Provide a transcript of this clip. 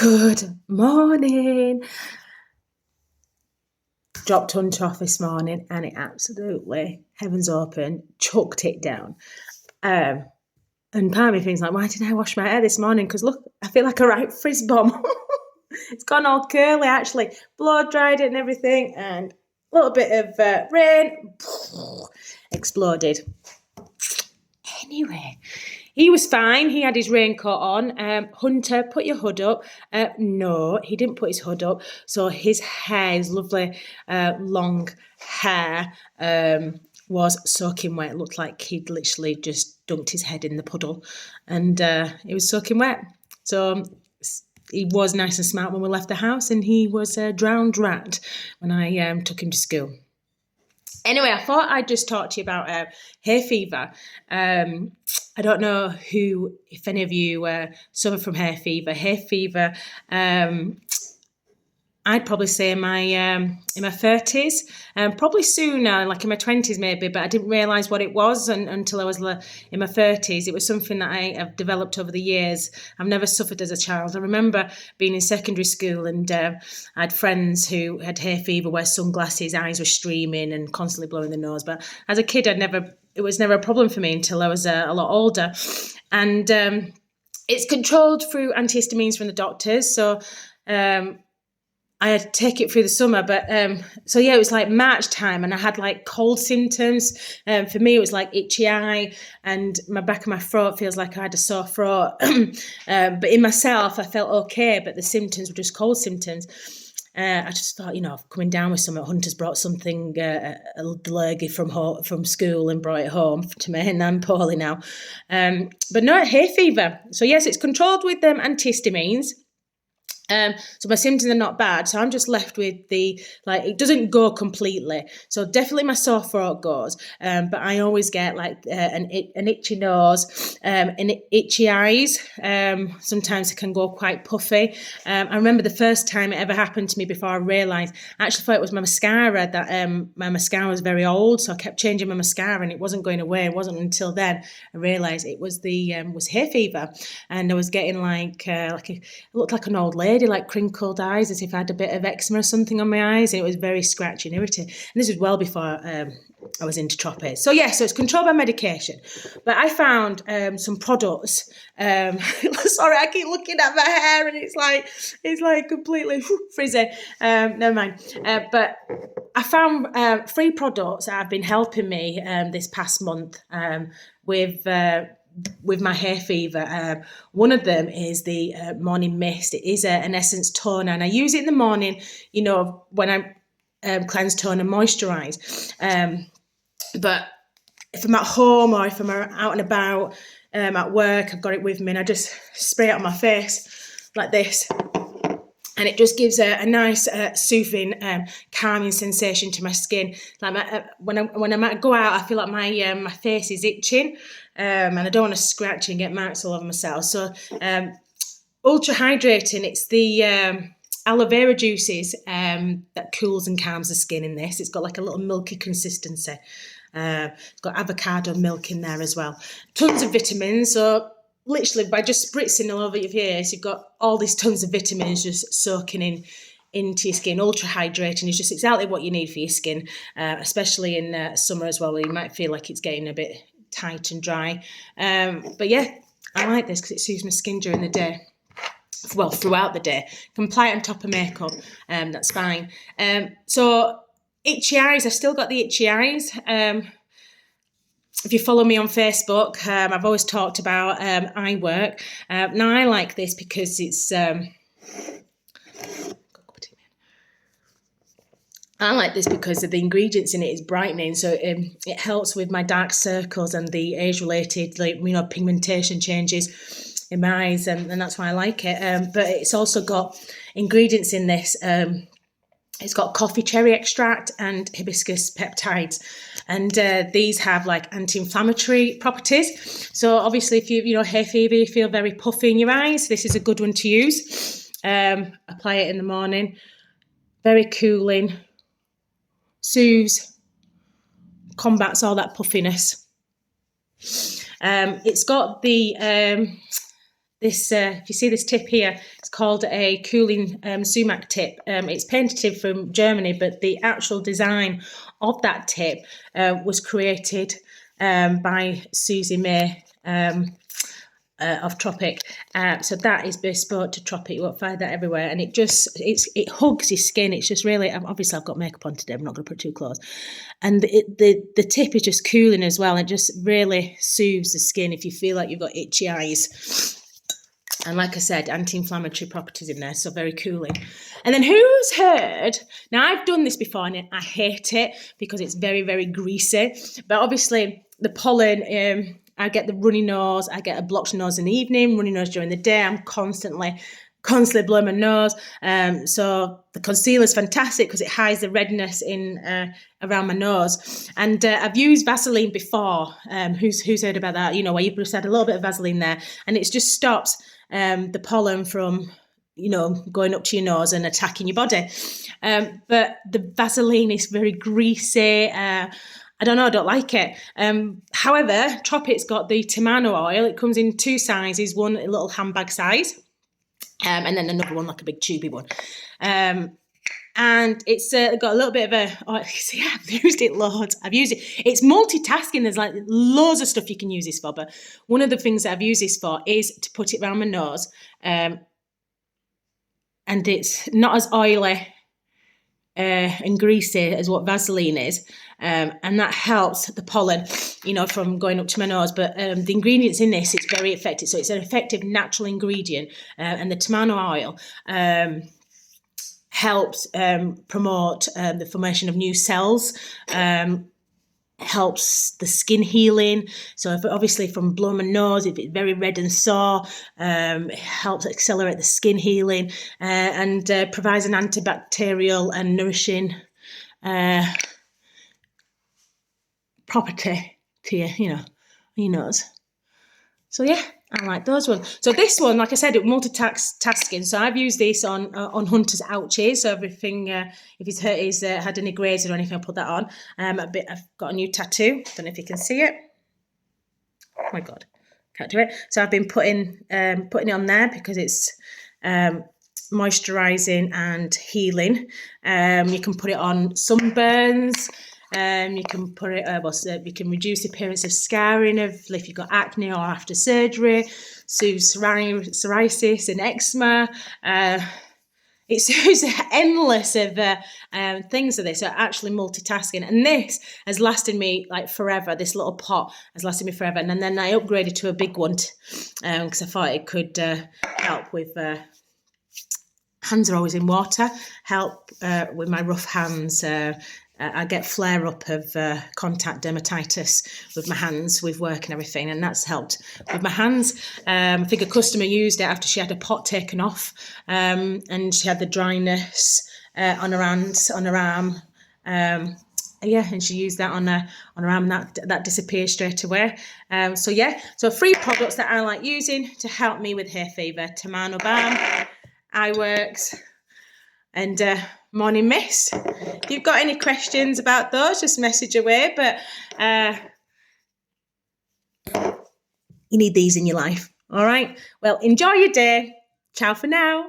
Good morning. Dropped Hunter off this morning and it absolutely, heavens open, chucked it down. And part of me thinks like, why didn't I wash my hair this morning? Because look, I feel like a right frizz bomb. It's gone all curly actually, blow dried it and everything, and a little bit of rain, exploded. Anyway, he was fine. He had his raincoat on. Hunter, put your hood up. No, he didn't put his hood up. So his hair, his lovely long hair, was soaking wet. It looked like he'd literally just dunked his head in the puddle, and it was soaking wet. So he was nice and smart when we left the house, and he was a drowned rat when I took him to school. Anyway, I thought I'd just talk to you about hay fever. I don't know if any of you suffer from hay fever. Hay fever, I'd probably say in my 30s, probably sooner, like in my 20s maybe, but I didn't realise what it was until I was in my 30s. It was something that I have developed over the years. I've never suffered as a child. I remember being in secondary school and I had friends who had hay fever, wear sunglasses, eyes were streaming and constantly blowing the nose. But as a kid, it was never a problem for me until I was a lot older. And it's controlled through antihistamines from the doctors. So I had to take it through the summer, but so yeah, it was like March time and I had like cold symptoms. For me, it was like itchy eye and my back of my throat feels like I had a sore throat. But in myself, I felt okay, but the symptoms were just cold symptoms. I just thought, coming down with something. Hunter's brought something, a lurgy from school and brought it home to me, and I'm poorly now. But no, hay fever. So yes, it's controlled with antihistamines. So my symptoms are not bad. So I'm just left with it doesn't go completely. So definitely my sore throat goes. But I always get like an itchy nose, and itchy eyes. Sometimes it can go quite puffy. I remember the first time it ever happened to me before I realised, I actually thought it was my mascara, that my mascara was very old. So I kept changing my mascara and it wasn't going away. It wasn't until then I realised it was was hay fever. And I was getting it looked like an old lady, like crinkled eyes, as if I had a bit of eczema or something on my eyes, and it was very scratchy and irritating. And this was well before I was into Tropic. So yeah, so it's controlled by medication. But I found some products. Sorry, I keep looking at my hair and it's like completely frizzy. Never mind. But I found 3 products that have been helping me this past month with my hay fever. One of them is the morning mist. It is an essence toner, and I use it in the morning, when I cleanse, tone and moisturise. But if I'm at home or if I'm out and about at work, I've got it with me and I just spray it on my face like this. And it just gives a nice, soothing, calming sensation to my skin. Like when I go out, I feel like my face is itching, and I don't want to scratch and get marks all over myself. So, ultra hydrating. It's the aloe vera juices that cools and calms the skin. In this, it's got like a little milky consistency. It's got avocado milk in there as well. Tons of vitamins. So literally by just spritzing all over your face, you've got all these tons of vitamins just soaking into your skin. Ultra hydrating is just exactly what you need for your skin, especially in summer as well, where you might feel like it's getting a bit tight and dry. But yeah, I like this because it soothes my skin during the day. Well, throughout the day. Can apply it on top of makeup, that's fine. So itchy eyes, I've still got the itchy eyes. If you follow me on Facebook, I've always talked about eye work. Now, I like this because it's... I like this because of the ingredients in it is brightening, so it helps with my dark circles and the age-related, pigmentation changes in my eyes, and that's why I like it. But it's also got ingredients in this. It's got coffee cherry extract and hibiscus peptides, and these have like anti-inflammatory properties. So obviously, if you hay fever, you feel very puffy in your eyes, this is a good one to use. Apply it in the morning. Very cooling. Soothes, combats all that puffiness. It's got the this, if you see this tip here, it's called a cooling sumac tip. It's patented from Germany, but the actual design of that tip was created by Susie May of Tropic. So that is bespoke to Tropic. You won't find that everywhere, and it hugs your skin. It's just really, obviously I've got makeup on today, I'm not going to put too close, and the tip is just cooling as well. It just really soothes the skin if you feel like you've got itchy eyes. And like I said, anti-inflammatory properties in there, so very cooling. And then who's heard, now I've done this before and I hate it because it's very, very greasy. But obviously the pollen, I get the runny nose, I get a blocked nose in the evening, runny nose during the day. I'm constantly blowing my nose. So the concealer is fantastic because it hides the redness in around my nose. And I've used Vaseline before. Who's heard about that? You know, where you just add a little bit of Vaseline there, and it just stops the pollen from, you know, going up to your nose and attacking your body. But the Vaseline is very greasy. I don't know, I don't like it. However, Tropic's got the TAMANU oil. It comes in 2 sizes, one a little handbag size, and then another one like a big tubey one. And it's got a little bit of see, I've used it loads. I've used it. It's multitasking. There's like loads of stuff you can use this for. But one of the things that I've used this for is to put it around my nose. And it's not as oily and greasy as what Vaseline is. And that helps the pollen, you know, from going up to my nose. But the ingredients in this, it's very effective. So it's an effective natural ingredient. And the TAMANU oil helps promote the formation of new cells, helps the skin healing. So if obviously from blowing my nose, if it's very red and sore, it helps accelerate the skin healing and provides an antibacterial and nourishing property to your nose. So yeah, I like those ones. So this one, like I said, it multitasking. So I've used this on Hunter's ouchies. So everything, if he's hurt his had any grazing or anything, I'll put that on. I've got a new tattoo. Don't know if you can see it. Oh my God, can't do it. So I've been putting it on there because it's moisturising and healing. You can put it on sunburns. You can put it, you can reduce the appearance of scarring if you've got acne or after surgery, soothes psoriasis and eczema. It's endless of things of this. So actually multitasking, and this has lasted me like forever. This little pot has lasted me forever, and then I upgraded to a big one because I thought it could help with. Hands are always in water. Help with my rough hands. I get flare up of contact dermatitis with my hands with work and everything, and that's helped with my hands. I think a customer used it after she had a pot taken off, and she had the dryness on her hands, on her arm. Yeah, and she used that on her arm, and that disappeared straight away. So 3 products that I like using to help me with hay fever: TAMANU Balm, Eye Works, and Morning Mist. If you've got any questions about those, just message away. But you need these in your life. All right. Well, enjoy your day. Ciao for now.